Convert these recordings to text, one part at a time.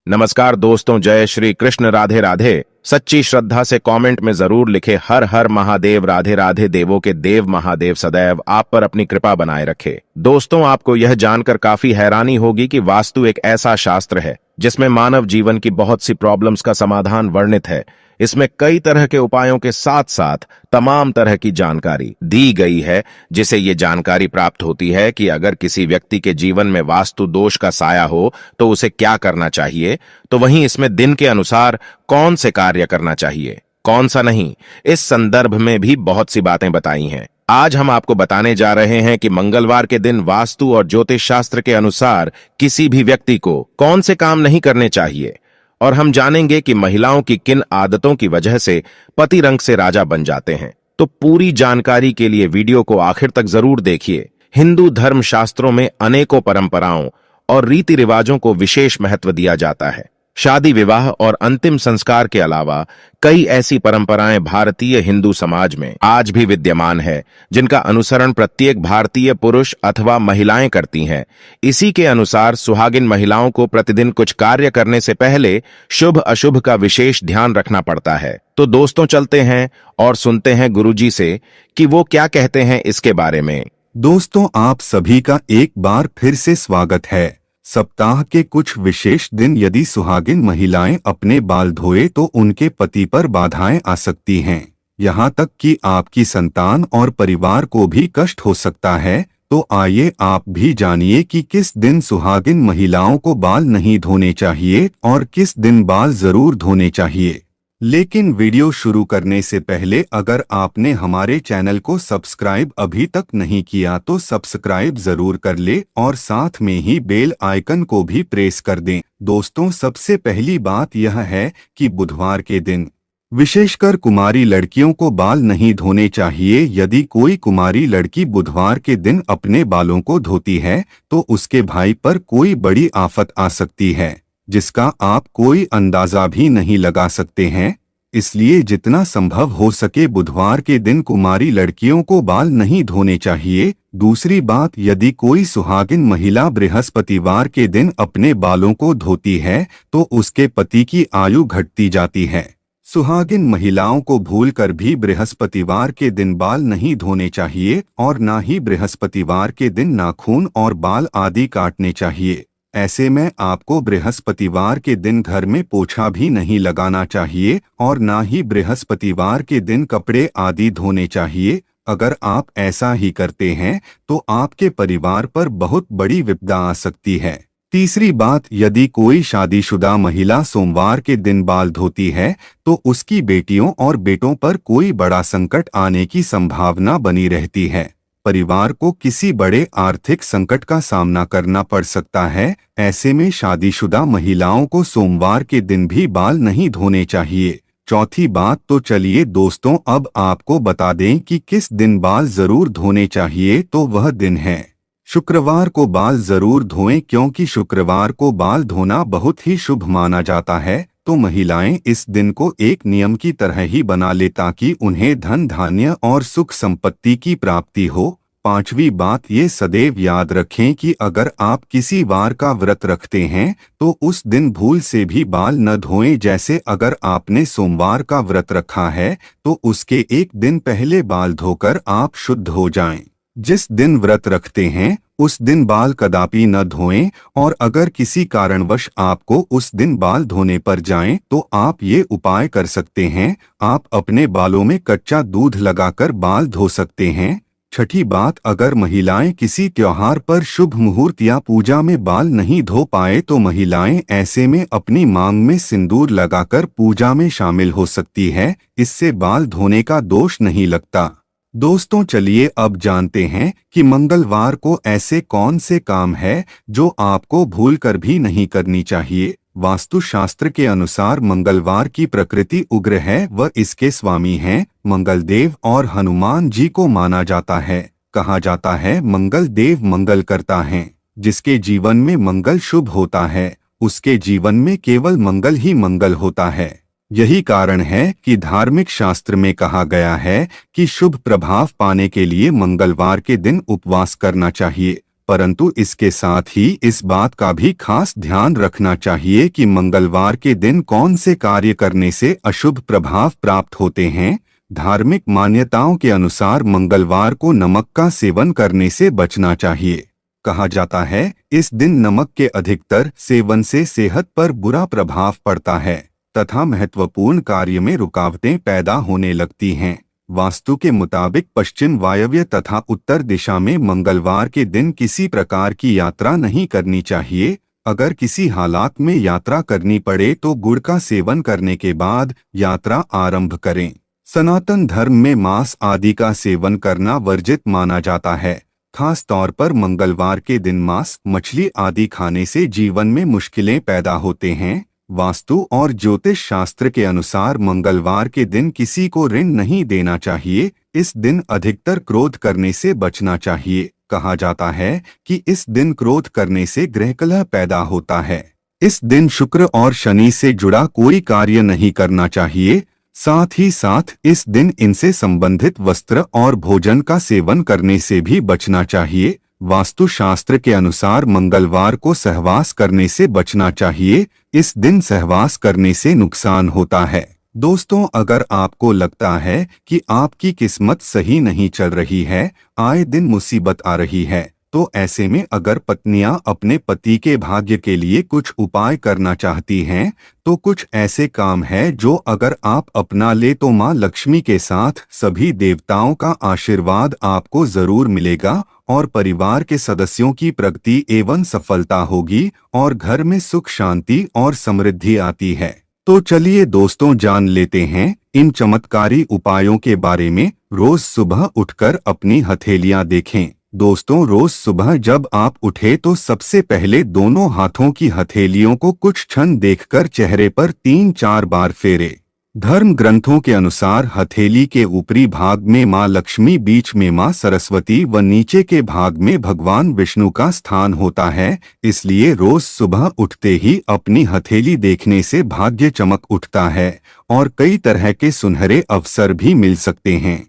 नमस्कार दोस्तों, जय श्री कृष्ण, राधे राधे। सच्ची श्रद्धा से कमेंट में जरूर लिखे हर हर महादेव, राधे राधे। देवों के देव महादेव सदैव आप पर अपनी कृपा बनाए रखे। दोस्तों, आपको यह जानकर काफी हैरानी होगी कि वास्तु एक ऐसा शास्त्र है जिसमें मानव जीवन की बहुत सी प्रॉब्लम्स का समाधान वर्णित है। इसमें कई तरह के उपायों के साथ साथ तमाम तरह की जानकारी दी गई है, जिसे ये जानकारी प्राप्त होती है कि अगर किसी व्यक्ति के जीवन में वास्तु दोष का साया हो तो उसे क्या करना चाहिए, तो वहीं इसमें दिन के अनुसार कौन से कार्य करना चाहिए, कौन सा नहीं। इस संदर्भ में भी बहुत सी बातें बताई हैं। आज हम आपको बताने जा रहे हैं कि मंगलवार के दिन वास्तु और ज्योतिष शास्त्र के अनुसार किसी भी व्यक्ति को कौन से काम नहीं करने चाहिए, और हम जानेंगे कि महिलाओं की किन आदतों की वजह से पति रंग से राजा बन जाते हैं। तो पूरी जानकारी के लिए वीडियो को आखिर तक जरूर देखिए। हिंदू धर्म शास्त्रों में अनेकों परंपराओं और रीति रिवाजों को विशेष महत्व दिया जाता है। शादी, विवाह और अंतिम संस्कार के अलावा कई ऐसी परंपराएं भारतीय हिंदू समाज में आज भी विद्यमान है, जिनका अनुसरण प्रत्येक भारतीय पुरुष अथवा महिलाएं करती हैं। इसी के अनुसार सुहागिन महिलाओं को प्रतिदिन कुछ कार्य करने से पहले शुभ अशुभ का विशेष ध्यान रखना पड़ता है। तो दोस्तों, चलते हैं और सुनते हैं गुरुजी से कि वो क्या कहते हैं इसके बारे में। दोस्तों, आप सभी का एक बार फिर से स्वागत है। सप्ताह के कुछ विशेष दिन यदि सुहागिन महिलाएं अपने बाल धोए तो उनके पति पर बाधाएं आ सकती हैं। यहाँ तक कि आपकी संतान और परिवार को भी कष्ट हो सकता है। तो आइए आप भी जानिए कि किस दिन सुहागिन महिलाओं को बाल नहीं धोने चाहिए और किस दिन बाल जरूर धोने चाहिए। लेकिन वीडियो शुरू करने से पहले अगर आपने हमारे चैनल को सब्सक्राइब अभी तक नहीं किया तो सब्सक्राइब जरूर कर ले और साथ में ही बेल आइकन को भी प्रेस कर दें। दोस्तों, सबसे पहली बात यह है कि बुधवार के दिन विशेषकर कुमारी लड़कियों को बाल नहीं धोने चाहिए। यदि कोई कुमारी लड़की बुधवार के दिन अपने बालों को धोती है तो उसके भाई पर कोई बड़ी आफत आ सकती है, जिसका आप कोई अंदाजा भी नहीं लगा सकते हैं। इसलिए जितना संभव हो सके बुधवार के दिन कुमारी लड़कियों को बाल नहीं धोने चाहिए। दूसरी बात, यदि कोई सुहागिन महिला बृहस्पतिवार के दिन अपने बालों को धोती है तो उसके पति की आयु घटती जाती है। सुहागिन महिलाओं को भूलकर भी बृहस्पतिवार के दिन बाल नहीं धोने चाहिए और न ही बृहस्पतिवार के दिन नाखून और बाल आदि काटने चाहिए। ऐसे में आपको बृहस्पतिवार के दिन घर में पोछा भी नहीं लगाना चाहिए और ना ही बृहस्पतिवार के दिन कपड़े आदि धोने चाहिए। अगर आप ऐसा ही करते हैं तो आपके परिवार पर बहुत बड़ी विपदा आ सकती है। तीसरी बात, यदि कोई शादीशुदा महिला सोमवार के दिन बाल धोती है तो उसकी बेटियों और बेटों पर कोई बड़ा संकट आने की संभावना बनी रहती है। परिवार को किसी बड़े आर्थिक संकट का सामना करना पड़ सकता है। ऐसे में शादीशुदा महिलाओं को सोमवार के दिन भी बाल नहीं धोने चाहिए। चौथी बात, तो चलिए दोस्तों अब आपको बता दें कि किस दिन बाल जरूर धोने चाहिए। तो वह दिन है शुक्रवार को बाल जरूर धोएं, क्योंकि शुक्रवार को बाल धोना बहुत ही शुभ माना जाता है। तो महिलाएं इस दिन को एक नियम की तरह ही बना ले ताकि उन्हें धन धान्य और सुख संपत्ति की प्राप्ति हो। पांचवी बात, ये सदैव याद रखें कि अगर आप किसी वार का व्रत रखते हैं तो उस दिन भूल से भी बाल न धोएं। जैसे अगर आपने सोमवार का व्रत रखा है तो उसके एक दिन पहले बाल धोकर आप शुद्ध हो जाएं। जिस दिन व्रत रखते हैं उस दिन बाल कदापि न धोएं, और अगर किसी कारणवश आपको उस दिन बाल धोने पर जाएं तो आप ये उपाय कर सकते हैं। आप अपने बालों में कच्चा दूध लगाकर बाल धो सकते हैं। छठी बात, अगर महिलाएं किसी त्योहार पर शुभ मुहूर्त या पूजा में बाल नहीं धो पाए तो महिलाएं ऐसे में अपनी मांग में सिंदूर लगाकर पूजा में शामिल हो सकती है। इससे बाल धोने का दोष नहीं लगता। दोस्तों, चलिए अब जानते हैं कि मंगलवार को ऐसे कौन से काम है जो आपको भूलकर भी नहीं करनी चाहिए। वास्तुशास्त्र के अनुसार मंगलवार की प्रकृति उग्र है, वह इसके स्वामी हैं मंगल देव और हनुमान जी को माना जाता है। कहा जाता है मंगल देव मंगल करता है। जिसके जीवन में मंगल शुभ होता है उसके जीवन में केवल मंगल ही मंगल होता है। यही कारण है कि धार्मिक शास्त्र में कहा गया है कि शुभ प्रभाव पाने के लिए मंगलवार के दिन उपवास करना चाहिए। परंतु इसके साथ ही इस बात का भी खास ध्यान रखना चाहिए कि मंगलवार के दिन कौन से कार्य करने से अशुभ प्रभाव प्राप्त होते हैं। धार्मिक मान्यताओं के अनुसार मंगलवार को नमक का सेवन करने से बचना चाहिए। कहा जाता है इस दिन नमक के अधिकतर सेवन से सेहत पर बुरा प्रभाव पड़ता है तथा महत्वपूर्ण कार्य में रुकावटें पैदा होने लगती हैं। वास्तु के मुताबिक पश्चिम वायव्य तथा उत्तर दिशा में मंगलवार के दिन किसी प्रकार की यात्रा नहीं करनी चाहिए। अगर किसी हालात में यात्रा करनी पड़े तो गुड़ का सेवन करने के बाद यात्रा आरंभ करें। सनातन धर्म में मांस आदि का सेवन करना वर्जित माना जाता है। खास तौर पर मंगलवार के दिन मांस मछली आदि खाने से जीवन में मुश्किलें पैदा होते हैं। वास्तु और ज्योतिष शास्त्र के अनुसार मंगलवार के दिन किसी को ऋण नहीं देना चाहिए। इस दिन अधिकतर क्रोध करने से बचना चाहिए। कहा जाता है कि इस दिन क्रोध करने से गृह कलह पैदा होता है। इस दिन शुक्र और शनि से जुड़ा कोई कार्य नहीं करना चाहिए। साथ ही साथ इस दिन इनसे संबंधित वस्त्र और भोजन का सेवन करने से भी बचना चाहिए। वास्तु शास्त्र के अनुसार मंगलवार को सहवास करने से बचना चाहिए। इस दिन सहवास करने से नुकसान होता है। दोस्तों, अगर आपको लगता है कि आपकी किस्मत सही नहीं चल रही है, आए दिन मुसीबत आ रही है, तो ऐसे में अगर पत्नियां अपने पति के भाग्य के लिए कुछ उपाय करना चाहती हैं, तो कुछ ऐसे काम है जो अगर आप अपना ले तो मां लक्ष्मी के साथ सभी देवताओं का आशीर्वाद आपको जरूर मिलेगा और परिवार के सदस्यों की प्रगति एवं सफलता होगी और घर में सुख शांति और समृद्धि आती है। तो चलिए दोस्तों, जान लेते हैं इन चमत्कारी उपायों के बारे में। रोज सुबह उठकर अपनी हथेलियां देखें। दोस्तों, रोज सुबह जब आप उठे तो सबसे पहले दोनों हाथों की हथेलियों को कुछ क्षण देखकर चेहरे पर 3-4 बार फेरे। धर्म ग्रंथों के अनुसार हथेली के ऊपरी भाग में मां लक्ष्मी, बीच में मां सरस्वती व नीचे के भाग में भगवान विष्णु का स्थान होता है। इसलिए रोज सुबह उठते ही अपनी हथेली देखने से भाग्य चमक उठता है और कई तरह के सुनहरे अवसर भी मिल सकते हैं।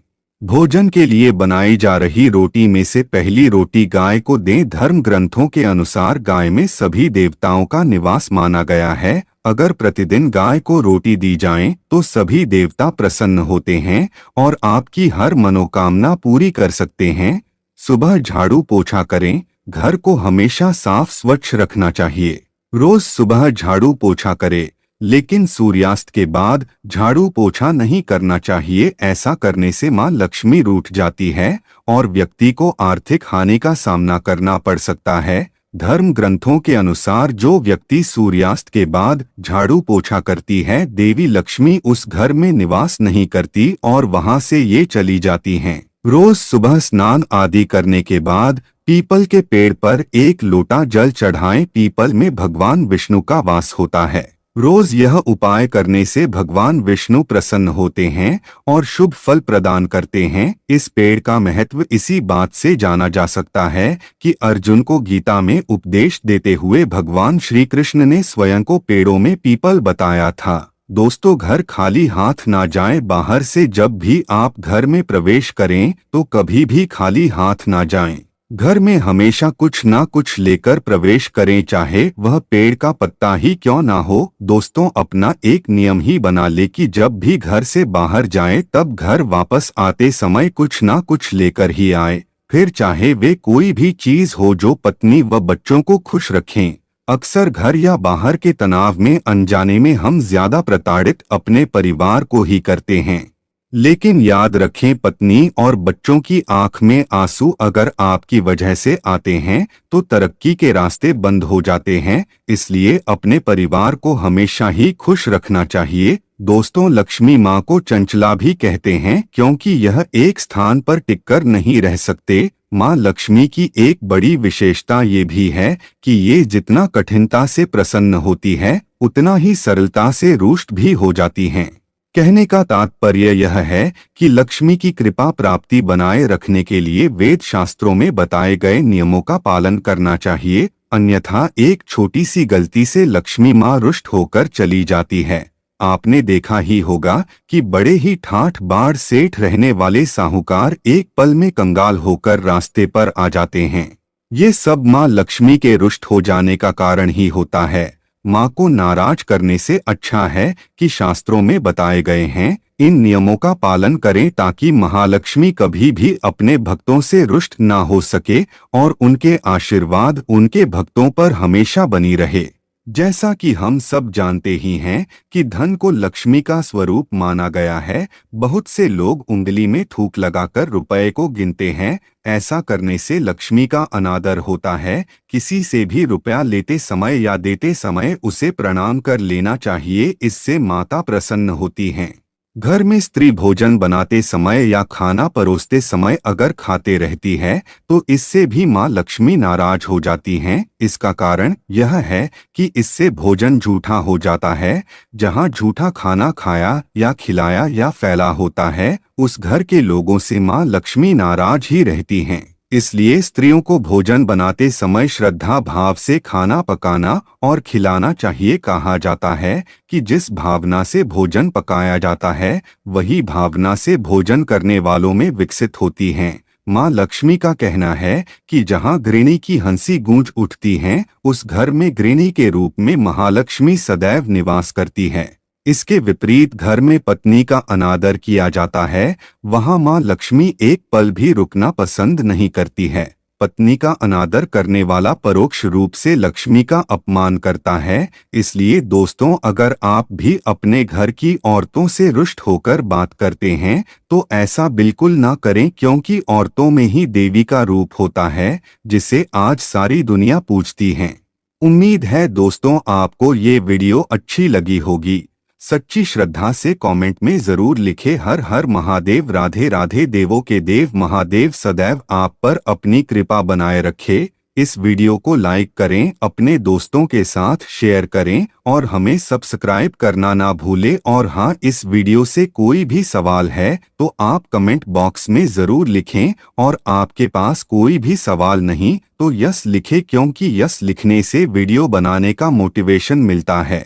भोजन के लिए बनाई जा रही रोटी में से पहली रोटी गाय को दें। धर्म ग्रंथों के अनुसार गाय में सभी देवताओं का निवास माना गया है। अगर प्रतिदिन गाय को रोटी दी जाए तो सभी देवता प्रसन्न होते हैं और आपकी हर मनोकामना पूरी कर सकते हैं। सुबह झाड़ू पोछा करें। घर को हमेशा साफ स्वच्छ रखना चाहिए। रोज सुबह झाड़ू पोछा करें, लेकिन सूर्यास्त के बाद झाड़ू पोछा नहीं करना चाहिए। ऐसा करने से मां लक्ष्मी रूठ जाती है और व्यक्ति को आर्थिक हानि का सामना करना पड़ सकता है। धर्म ग्रंथों के अनुसार जो व्यक्ति सूर्यास्त के बाद झाड़ू पोछा करती है, देवी लक्ष्मी उस घर में निवास नहीं करती और वहां से ये चली जाती हैं। रोज सुबह स्नान आदि करने के बाद पीपल के पेड़ पर 1 लोटा जल चढ़ाएं। पीपल में भगवान विष्णु का वास होता है। रोज यह उपाय करने से भगवान विष्णु प्रसन्न होते हैं और शुभ फल प्रदान करते हैं। इस पेड़ का महत्व इसी बात से जाना जा सकता है कि अर्जुन को गीता में उपदेश देते हुए भगवान श्री कृष्ण ने स्वयं को पेड़ों में पीपल बताया था। दोस्तों, घर खाली हाथ ना जाएं। बाहर से जब भी आप घर में प्रवेश करें तो कभी भी खाली हाथ ना जाएं। घर में हमेशा कुछ ना कुछ लेकर प्रवेश करें, चाहे वह पेड़ का पत्ता ही क्यों ना हो। दोस्तों, अपना एक नियम ही बना ले कि जब भी घर से बाहर जाएं तब घर वापस आते समय कुछ ना कुछ लेकर ही आए, फिर चाहे वे कोई भी चीज हो जो पत्नी व बच्चों को खुश रखें। अक्सर घर या बाहर के तनाव में अनजाने में हम ज्यादा प्रताड़ित अपने परिवार को ही करते हैं। लेकिन याद रखें, पत्नी और बच्चों की आंख में आंसू अगर आपकी वजह से आते हैं तो तरक्की के रास्ते बंद हो जाते हैं। इसलिए अपने परिवार को हमेशा ही खुश रखना चाहिए। दोस्तों, लक्ष्मी माँ को चंचला भी कहते हैं क्योंकि यह एक स्थान पर टिककर नहीं रह सकते। माँ लक्ष्मी की एक बड़ी विशेषता ये भी है कि ये जितना कठिनता से प्रसन्न होती है उतना ही सरलता से रुष्ट भी हो जाती हैं। कहने का तात्पर्य यह है कि लक्ष्मी की कृपा प्राप्ति बनाए रखने के लिए वेद शास्त्रों में बताए गए नियमों का पालन करना चाहिए, अन्यथा एक छोटी सी गलती से लक्ष्मी माँ रुष्ट होकर चली जाती है। आपने देखा ही होगा कि बड़े ही ठाठ बाढ़ सेठ रहने वाले साहूकार एक पल में कंगाल होकर रास्ते पर आ जाते हैं। ये सब माँ लक्ष्मी के रुष्ट हो जाने का कारण ही होता है। माँ को नाराज करने से अच्छा है कि शास्त्रों में बताए गए हैं इन नियमों का पालन करें ताकि महालक्ष्मी कभी भी अपने भक्तों से रुष्ट ना हो सके और उनके आशीर्वाद उनके भक्तों पर हमेशा बनी रहे। जैसा कि हम सब जानते ही हैं कि धन को लक्ष्मी का स्वरूप माना गया है। बहुत से लोग उंगली में थूक लगाकर रुपए को गिनते हैं। ऐसा करने से लक्ष्मी का अनादर होता है। किसी से भी रुपया लेते समय या देते समय उसे प्रणाम कर लेना चाहिए, इससे माता प्रसन्न होती हैं। घर में स्त्री भोजन बनाते समय या खाना परोसते समय अगर खाते रहती है तो इससे भी माँ लक्ष्मी नाराज हो जाती हैं। इसका कारण यह है कि इससे भोजन झूठा हो जाता है। जहाँ झूठा खाना खाया या खिलाया या फैला होता है उस घर के लोगों से माँ लक्ष्मी नाराज ही रहती हैं। इसलिए स्त्रियों को भोजन बनाते समय श्रद्धा भाव से खाना पकाना और खिलाना चाहिए। कहा जाता है कि जिस भावना से भोजन पकाया जाता है वही भावना से भोजन करने वालों में विकसित होती हैं। माँ लक्ष्मी का कहना है कि जहाँ गृहिणी की हंसी गूंज उठती है उस घर में गृहिणी के रूप में महालक्ष्मी सदैव निवास करती है। इसके विपरीत घर में पत्नी का अनादर किया जाता है, वहां मां लक्ष्मी एक पल भी रुकना पसंद नहीं करती है। पत्नी का अनादर करने वाला परोक्ष रूप से लक्ष्मी का अपमान करता है। इसलिए दोस्तों, अगर आप भी अपने घर की औरतों से रुष्ट होकर बात करते हैं तो ऐसा बिल्कुल ना करें, क्योंकि औरतों में ही देवी का रूप होता है जिसे आज सारी दुनिया पूजती है। उम्मीद है दोस्तों आपको ये वीडियो अच्छी लगी होगी। सच्ची श्रद्धा से कमेंट में जरूर लिखें हर हर महादेव, राधे राधे। देवों के देव महादेव सदैव आप पर अपनी कृपा बनाए रखे। इस वीडियो को लाइक करें, अपने दोस्तों के साथ शेयर करें और हमें सब्सक्राइब करना ना भूलें। और हाँ, इस वीडियो से कोई भी सवाल है तो आप कमेंट बॉक्स में जरूर लिखें, और आपके पास कोई भी सवाल नहीं तो यस लिखें, क्योंकि यस लिखने से वीडियो बनाने का मोटिवेशन मिलता है।